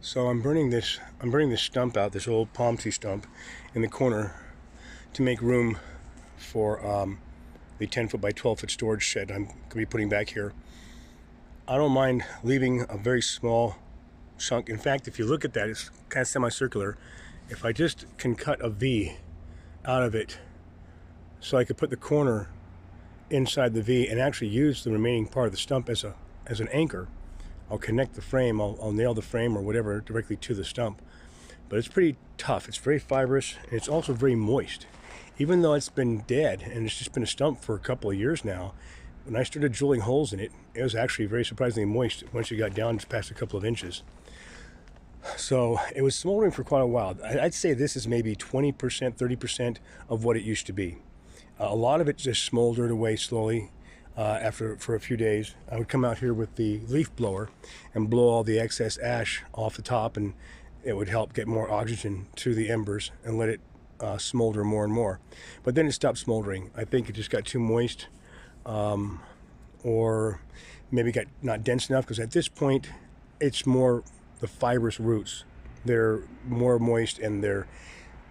So I'm burning this stump out, this old palm tree stump in the corner to make room for the 10-foot by 12-foot storage shed I'm going to be putting back here. I don't mind leaving a very small chunk. In fact, if you look at that, it's kind of semicircular. If I just can cut a V out of it so I could put the corner inside the V and actually use the remaining part of the stump as an anchor, I'll connect the frame, I'll nail the frame or whatever directly to the stump. But it's pretty tough. It's very fibrous, and it's also very moist. Even though it's been dead and it's just been a stump for a couple of years now, when I started drilling holes in it, it was actually very surprisingly moist once you got down just past a couple of inches. So it was smoldering for quite a while. I'd say this is maybe 20%, 30% of what it used to be. A lot of it just smoldered away slowly for a few days. I would come out here with the leaf blower and blow all the excess ash off the top, and it would help get more oxygen to the embers and let it smolder more and more. But then it stopped smoldering. I think it just got too moist, or maybe got not dense enough, because at this point it's more the fibrous roots. They're more moist and they're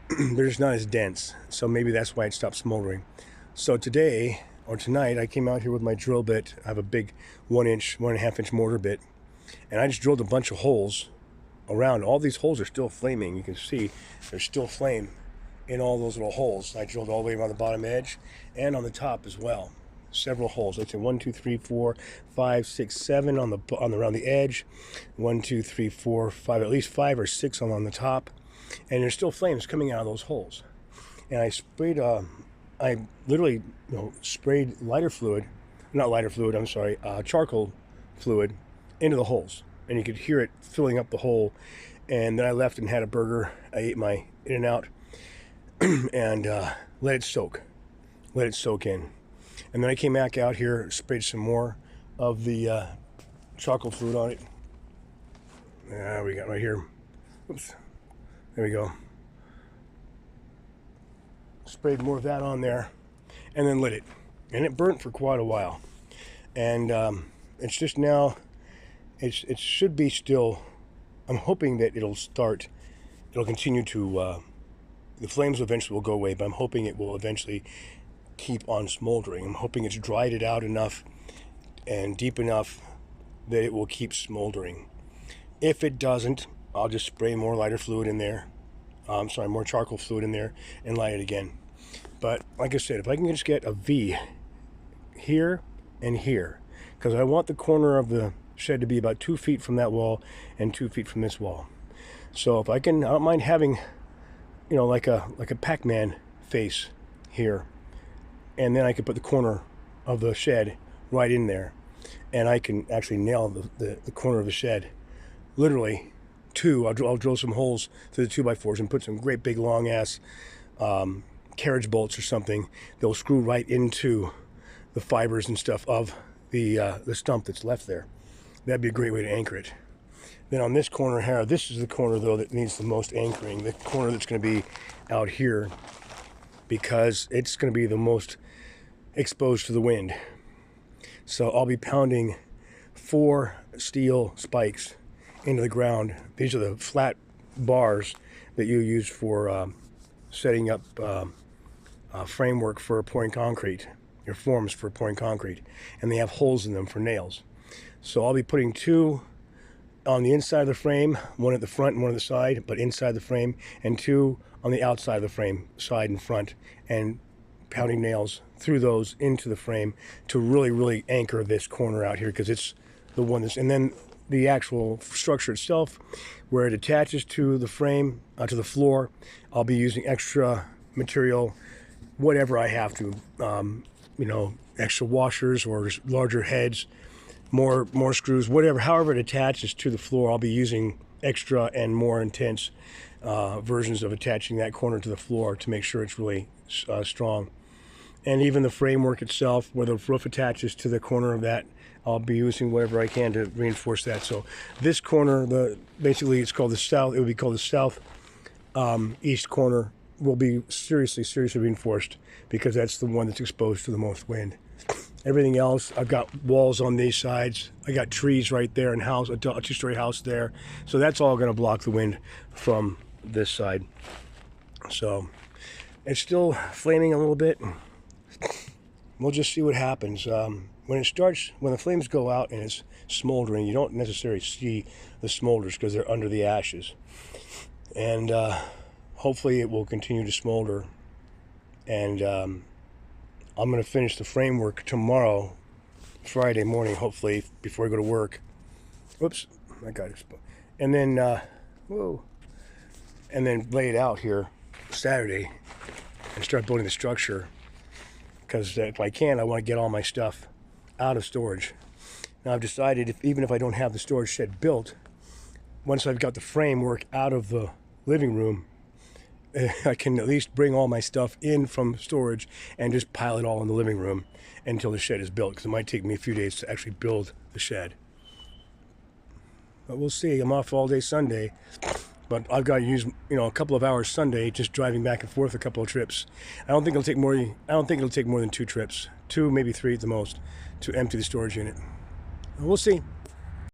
just not as dense. So maybe that's why it stopped smoldering. So today, or tonight, I came out here with my drill bit. I have a big 1-inch, 1.5-inch mortar bit, and I just drilled a bunch of holes around. All these holes are still flaming. You can see there's still flame in all those little holes. I drilled all the way around the bottom edge and on the top as well. Several holes. Let's say 1, 2, 3, 4, 5, 6, 7 on the around the edge. 1, 2, 3, 4, 5. At least 5 or 6 on the top, and there's still flames coming out of those holes. And I sprayed. I literally, sprayed charcoal fluid into the holes, and you could hear it filling up the hole. And then I left and had a burger. I ate my In-N-Out and let it soak in. And then I came back out here, sprayed some more of the charcoal fluid on it. We got right here. Oops. There we go. Sprayed more of that on there, and then lit it. And it burnt for quite a while. And it's just now, it should be still, I'm hoping that it'll continue to, the flames eventually will go away, but I'm hoping it will eventually keep on smoldering. I'm hoping it's dried it out enough and deep enough that it will keep smoldering. If it doesn't, I'll just spray more lighter fluid in there. More charcoal fluid in there and light it again. But like I said, if I can just get a V here and here, because I want the corner of the shed to be about 2 feet from that wall and 2 feet from this wall. So if I can, I don't mind having, like a Pac-Man face here, and then I can put the corner of the shed right in there, and I can actually nail the corner of the shed. Literally, I'll drill some holes through the 2x4s and put some great big long ass carriage bolts or something. They'll screw right into the fibers and stuff of the stump that's left there. That'd be a great way to anchor it. Then on this corner here, this is the corner though that needs the most anchoring. The corner that's going to be out here, because it's going to be the most exposed to the wind. So I'll be pounding 4 steel spikes into the ground. These are the flat bars that you use for setting up framework for pouring concrete, your forms for pouring concrete, and they have holes in them for nails. So I'll be putting 2 on the inside of the frame, 1 at the front and 1 at the side, but inside the frame, and 2 on the outside of the frame, side and front, and pounding nails through those into the frame to really anchor this corner out here, because it's the one that's, and then the actual structure itself, where it attaches to the frame, to the floor, I'll be using extra material, whatever I have to, extra washers or just larger heads, more screws, whatever, however it attaches to the floor. I'll be using extra and more intense versions of attaching that corner to the floor to make sure it's really strong. And even the framework itself, where the roof attaches to the corner of that, I'll be using whatever I can to reinforce that. So this corner, basically it's called the south, it would be called the south east corner, will be seriously reinforced, because that's the one that's exposed to the most wind. Everything else, I've got walls on these sides. I got trees right there and a two-story house there. So that's all going to block the wind from this side. So it's still flaming a little bit. We'll just see what happens. When the flames go out and it's smoldering, you don't necessarily see the smolders because they're under the ashes. And hopefully it will continue to smolder. And I'm going to finish the framework tomorrow, Friday morning, hopefully, before I go to work. Whoops, I got it. And then, and then lay it out here Saturday and start building the structure. Because if I can, I want to get all my stuff out of storage. Now I've decided, even if I don't have the storage shed built, once I've got the framework out of the living room, I can at least bring all my stuff in from storage and just pile it all in the living room until the shed is built, because it might take me a few days to actually build the shed. But we'll see. I'm off all day Sunday, but I've got to use, a couple of hours Sunday just driving back and forth a couple of trips. I don't think it'll take more than 2 trips, 2, maybe 3 at the most, to empty the storage unit. We'll see.